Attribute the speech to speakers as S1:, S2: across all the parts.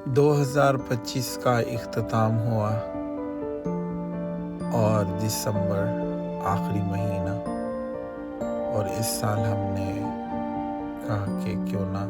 S1: 2025 का इख्तिताम हुआ और दिसंबर आखिरी महीना, और इस साल हमने कहा कि क्यों ना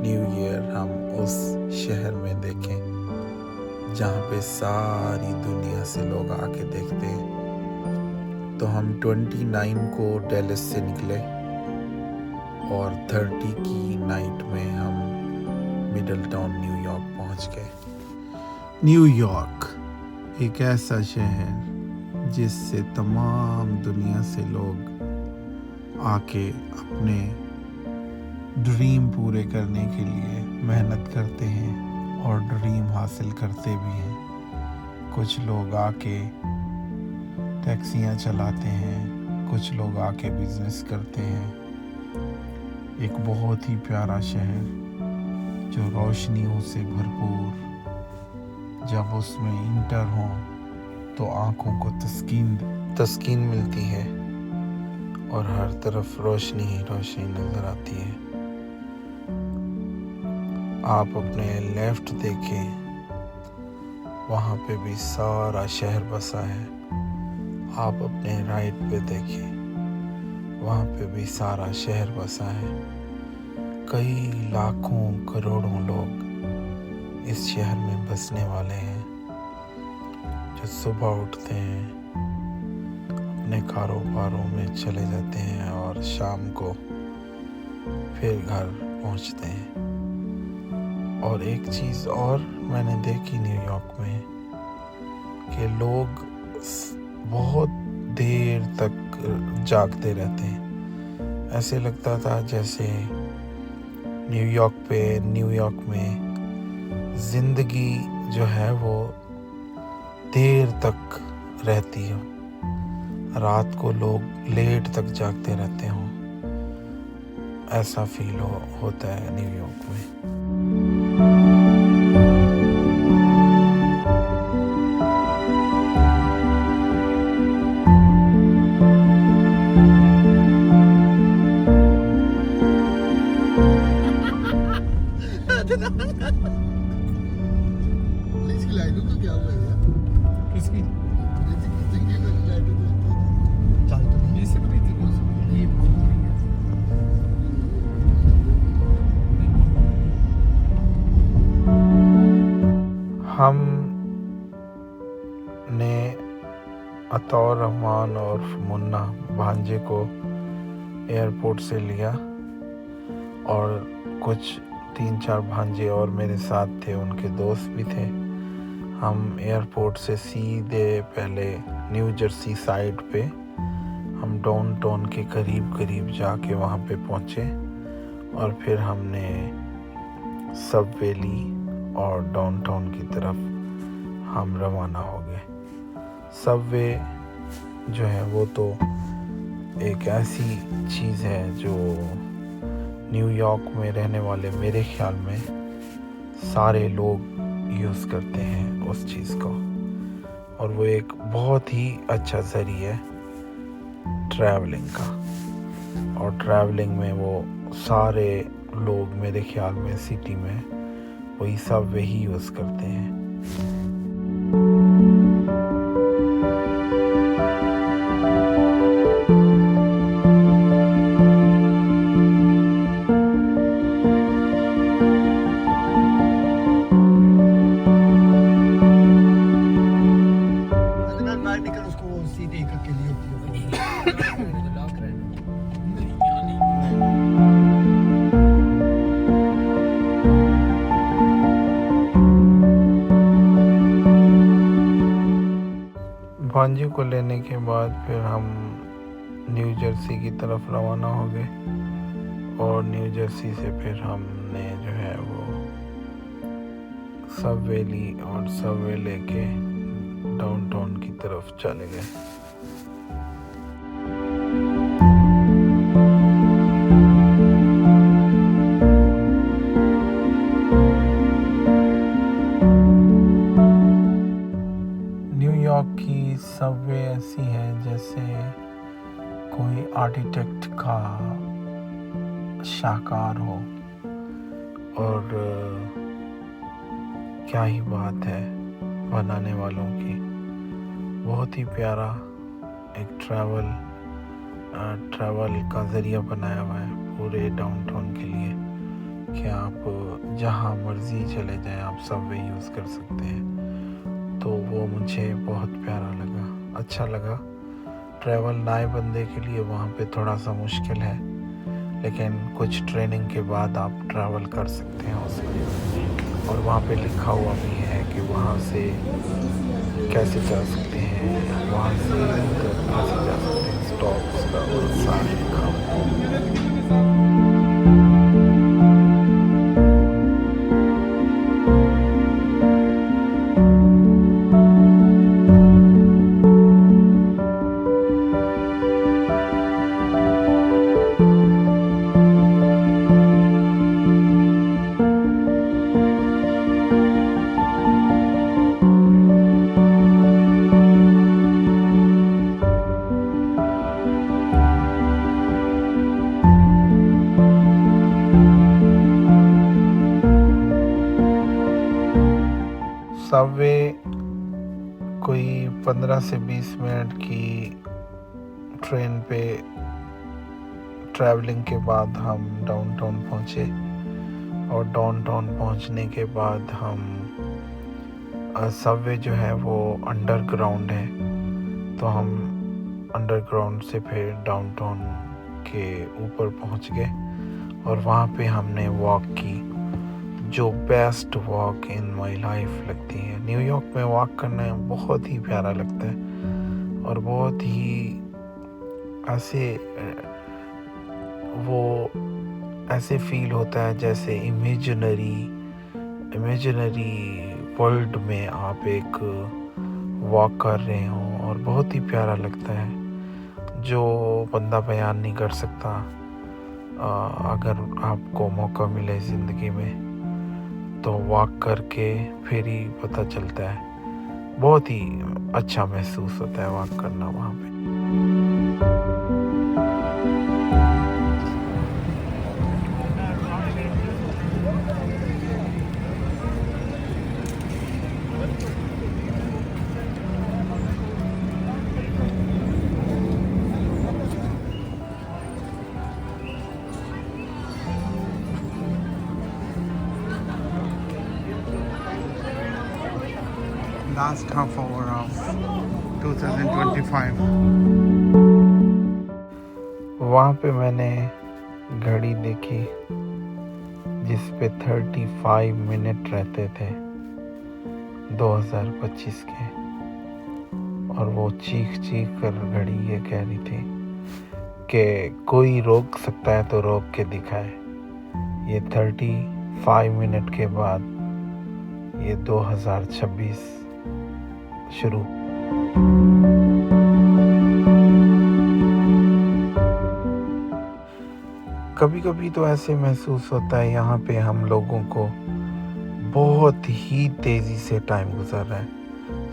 S1: न्यू ईयर हम उस शहर में देखें जहाँ पे सारी दुनिया से लोग आके देखते हैं। तो हम 29 को डेलस से निकले और 30 की नाइट में हम मिडल टाउन न्यूयॉर्क पहुँच गए। न्यूयॉर्क एक ऐसा शहर जिससे तमाम दुनिया से लोग आके अपने ड्रीम पूरे करने के लिए मेहनत करते हैं और ड्रीम हासिल करते भी हैं। कुछ लोग आके टैक्सियाँ चलाते हैं, कुछ लोग आके बिजनेस करते हैं। एक बहुत ही प्यारा शहर जो रोशनियों से भरपूर, जब उसमें इंटर हो तो आँखों को तस्कीन मिलती है और हर तरफ रोशनी ही रोशनी नज़र आती है। आप अपने लेफ्ट देखें, वहाँ पे भी सारा शहर बसा है। आप अपने राइट पे देखें, वहाँ पे भी सारा शहर बसा है। कई लाखों करोड़ों लोग इस शहर में बसने वाले हैं, जो सुबह उठते हैं, अपने कारोबारों में चले जाते हैं और शाम को फिर घर पहुंचते हैं। और एक चीज़ और मैंने देखी न्यूयॉर्क में कि लोग बहुत देर तक जागते रहते हैं। ऐसे लगता था जैसे न्यूयॉर्क में ज़िंदगी जो है वो देर तक रहती है। रात को लोग लेट तक जागते रहते हों, ऐसा फील होता है न्यूयॉर्क में।
S2: इसकी लाइटों का क्या हुआ है?
S3: किसकी?
S2: जिंदगी में लाइटों
S3: चल तो नहीं से रही थी ये बोल रही है।
S1: हम ने अतौर रहमान और मुन्ना भांजे को एयरपोर्ट से लिया और कुछ 3-4 भांजे और मेरे साथ थे, उनके दोस्त भी थे। हम एयरपोर्ट से सीधे पहले न्यू जर्सी साइड पे हम डाउनटाउन के करीब जाके वहाँ पे पहुँचे और फिर हमने सबवे ली और डाउनटाउन की तरफ हम रवाना हो गए। सबवे जो है वो तो एक ऐसी चीज़ है जो न्यूयॉर्क में रहने वाले मेरे ख्याल में सारे लोग यूज़ करते हैं उस चीज़ को, और वो एक बहुत ही अच्छा ज़रिया है ट्रैवलिंग का। और ट्रैवलिंग में वो सारे लोग मेरे ख्याल में सिटी में वही सबवे ही यूज़ करते हैं। भांजी को लेने के बाद फिर हम न्यू जर्सी की तरफ रवाना हो गए और न्यू जर्सी से फिर हमने जो है वो सबवे ली और सबवे लेके डाउनटाउन की तरफ चले गए। न्यूयॉर्क की सबवे ऐसी है जैसे कोई आर्किटेक्ट का शाहकार हो, और क्या ही बात है बनाने वालों की। बहुत ही प्यारा एक ट्रैवल का ज़रिया बनाया हुआ है पूरे डाउनटाउन के लिए कि आप जहाँ मर्ज़ी चले जाएं आप सबवे यूज़ कर सकते हैं। तो वो मुझे बहुत प्यारा लगा, अच्छा लगा। ट्रैवल नए बंदे के लिए वहाँ पे थोड़ा सा मुश्किल है, लेकिन कुछ ट्रेनिंग के बाद आप ट्रैवल कर सकते हैं उसमें। और वहाँ पे लिखा हुआ भी है कि वहाँ से कैसे जा सकते हैं, वहाँ से उधर कैसे जा सकते हैं, स्टॉप्स का और सारा लिखा हुआ है। सबवे कोई 15 से 20 मिनट की ट्रेन पे ट्रैवलिंग के बाद हम डाउनटाउन पहुँचे। और डाउनटाउन पहुँचने के बाद हम सबवे जो है वो अंडरग्राउंड है, तो हम अंडरग्राउंड से फिर डाउनटाउन के ऊपर पहुँच गए और वहाँ पे हमने वॉक की, जो best walk in my life लगती है। न्यूयॉर्क में वॉक करना बहुत ही प्यारा लगता है और बहुत ही ऐसे फील होता है जैसे इमेजिनरी वर्ल्ड में आप एक वॉक कर रहे हो, और बहुत ही प्यारा लगता है जो बंदा बयान नहीं कर सकता। अगर आपको मौका मिले ज़िंदगी में तो वॉक करके फिर ही पता चलता है। बहुत ही अच्छा महसूस होता है वॉक करना वहाँ पे।
S3: Last half hour of 2025.
S1: वहाँ पे मैंने घड़ी देखी जिस पे 35 मिनट रहते थे 2025 के, और वो चीख कर घड़ी ये कह रही थी कि कोई रोक सकता है तो रोक के दिखाए। ये 35 मिनट के बाद ये 2026 शुरू। कभी कभी तो ऐसे महसूस होता है यहाँ पे हम लोगों को बहुत ही तेज़ी से टाइम गुजर रहा है।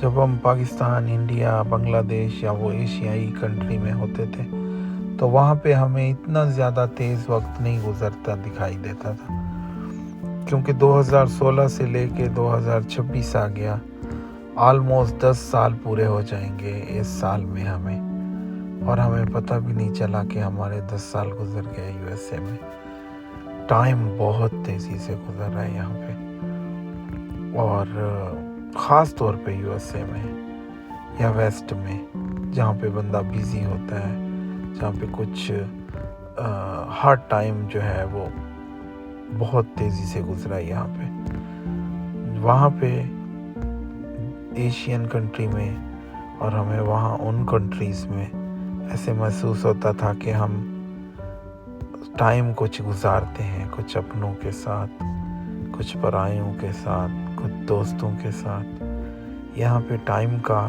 S1: जब हम पाकिस्तान, इंडिया, बांग्लादेश या वो एशियाई कंट्री में होते थे तो वहाँ पे हमें इतना ज़्यादा तेज़ वक्त नहीं गुजरता दिखाई देता था, क्योंकि 2016 से लेके 2026 आ गया। ऑलमोस्ट 10 साल पूरे हो जाएंगे इस साल में हमें, और हमें पता भी नहीं चला कि हमारे 10 साल गुजर गए यूएसए में। टाइम बहुत तेज़ी से गुजर रहा है यहाँ पे, और ख़ास तौर पे यूएसए में या वेस्ट में, जहाँ पे बंदा बिज़ी होता है, जहाँ पे कुछ हर टाइम जो है वो बहुत तेज़ी से गुजरा है यहाँ पे। वहाँ पे एशियन कंट्री में और हमें वहाँ उन कंट्रीज़ में ऐसे महसूस होता था कि हम टाइम कुछ गुजारते हैं, कुछ अपनों के साथ, कुछ परायों के साथ, कुछ दोस्तों के साथ। यहाँ पे टाइम का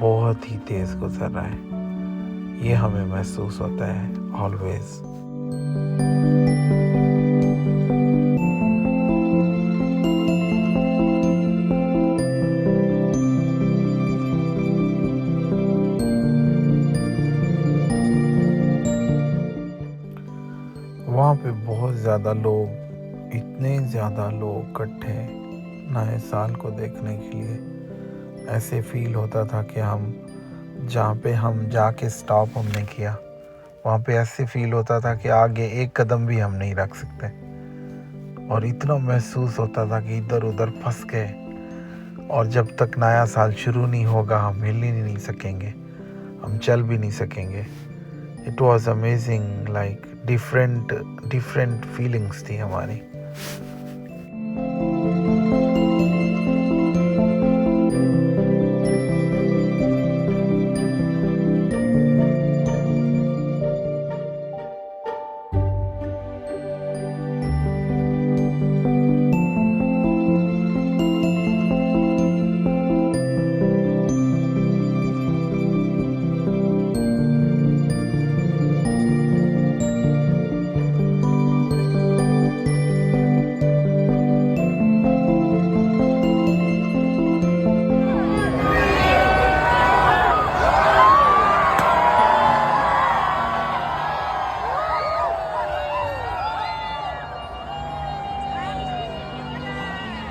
S1: बहुत ही तेज़ गुजर रहा है, ये हमें महसूस होता है ऑलवेज़। वहाँ पे बहुत ज़्यादा लोग, इतने ज़्यादा लोग इकट्ठे नए साल को देखने के लिए। ऐसे फील होता था कि हम जहाँ पे हम जाके स्टॉप हमने किया वहाँ पे ऐसे फील होता था कि आगे एक कदम भी हम नहीं रख सकते, और इतना महसूस होता था कि इधर उधर फंस गए, और जब तक नया साल शुरू नहीं होगा हम हिल ही नहीं सकेंगे, हम चल भी नहीं सकेंगे। It was amazing, like different feelings थी हमारी।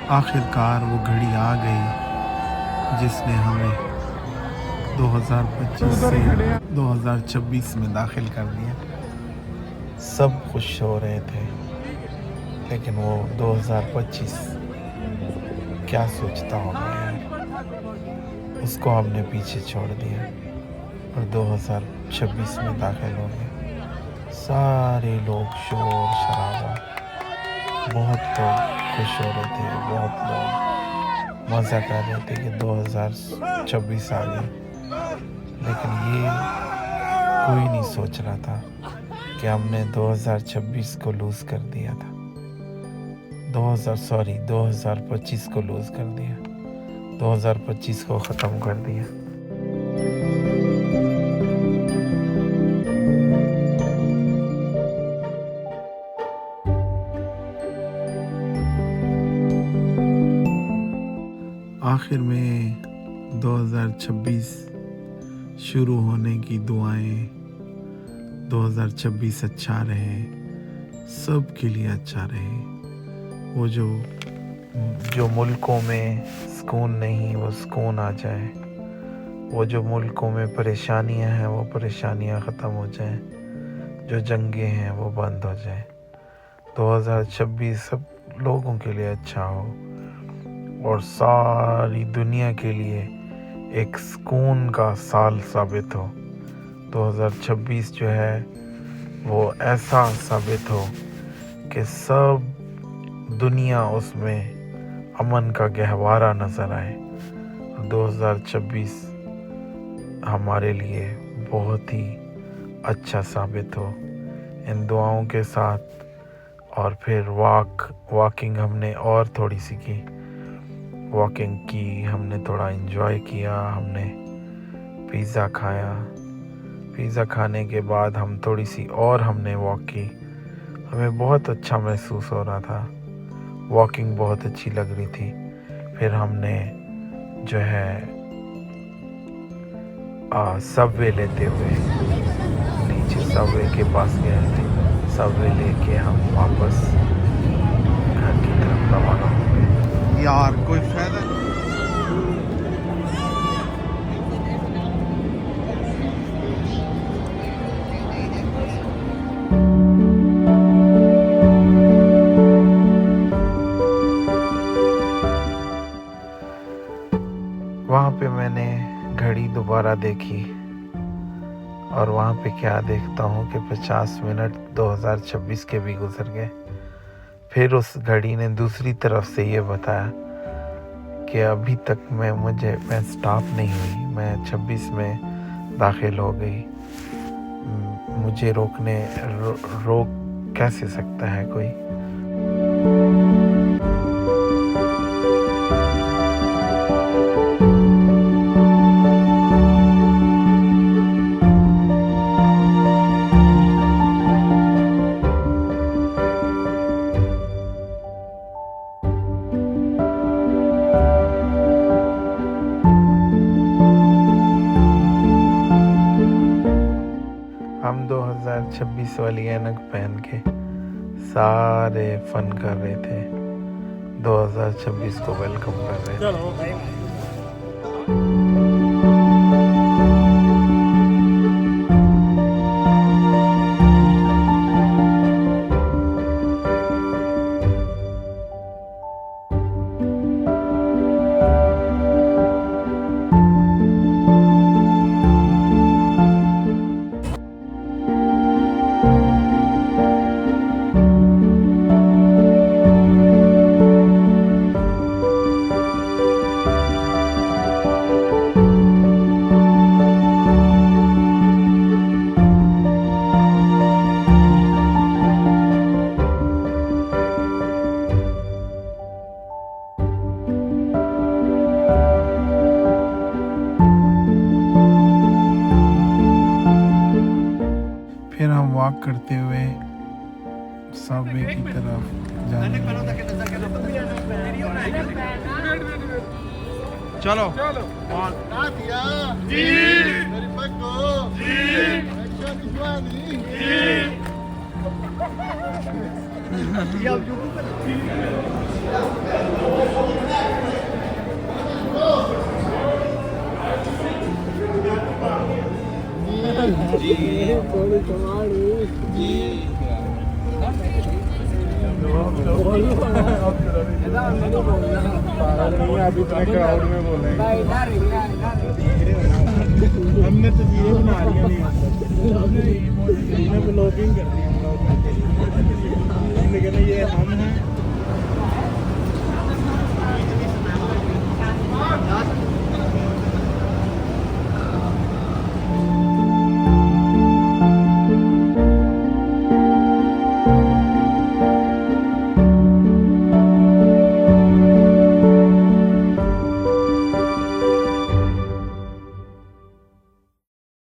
S1: आखिरकार वो घड़ी आ गई जिसने हमें 2025 से 2026 में दाखिल कर दिया। सब खुश हो रहे थे, लेकिन वो 2025 क्या सोचता होगा यार, उसको हमने पीछे छोड़ दिया और 2026 में दाखिल हो गए। सारे लोग शोर शराबा, बहुत लोग खुश हो रहे थे, बहुत लोग मज़ा कर रहे थे कि 2026 आ गई, लेकिन ये कोई नहीं सोच रहा था कि हमने 2026 को लूज़ कर दिया था। 2025 को लूज़ कर दिया, 2025 को ख़त्म कर दिया। आखिर में 2026 शुरू होने की दुआएं, 2026 अच्छा रहे, सब के लिए अच्छा रहे। वो जो मुल्कों में सुकून नहीं वो सुकून आ जाए, वो जो मुल्कों में परेशानियां हैं वो परेशानियां ख़त्म हो जाएं, जो जंगें हैं वो बंद हो जाए। 2026 सब लोगों के लिए अच्छा हो और सारी दुनिया के लिए एक सुकून का साल साबित हो। 2026 जो है वो ऐसा साबित हो कि सब दुनिया उसमें अमन का गहवारा नज़र आए। 2026 हमारे लिए बहुत ही अच्छा साबित हो। इन दुआओं के साथ और फिर वॉकिंग हमने और थोड़ी सी की, वॉकिंग की, हमने थोड़ा एंजॉय किया, हमने पिज़्ज़ा खाया। पिज़्ज़ा खाने के बाद हम थोड़ी सी और हमने वॉक की, हमें बहुत अच्छा महसूस हो रहा था, वॉकिंग बहुत अच्छी लग रही थी। फिर हमने जो है सबवे लेते हुए नीचे सबवे के पास गए, सबवे लेके हम वापस घर की तरफ रवाना हो गए।
S3: यार कोई फायदा नहीं।
S1: वहाँ पे मैंने घड़ी दोबारा देखी और वहाँ पे क्या देखता हूँ कि 50 मिनट 2026 के भी गुजर गए। फिर उस घड़ी ने दूसरी तरफ से ये बताया कि अभी तक मैं स्टॉप नहीं हुई, मैं 26 में दाखिल हो गई। मुझे रोक कैसे सकता है कोई। हम 2026 वाली ऐनक पहन के सारे फन कर रहे थे, 2026 को वेलकम कर रहे हैं।
S3: चलो
S1: फिर हम वॉक करते हुए सबवे की तरफ जाने लगे।
S3: चलो
S2: Nadia! Sì! Perfetto! Sì! Ecco Giovanni!
S3: अभी तुम्हें क्राउड में बोले हमने तो ये बना लिया नहीं ब्लॉगिंग करनी है हम लोग ये हम हैं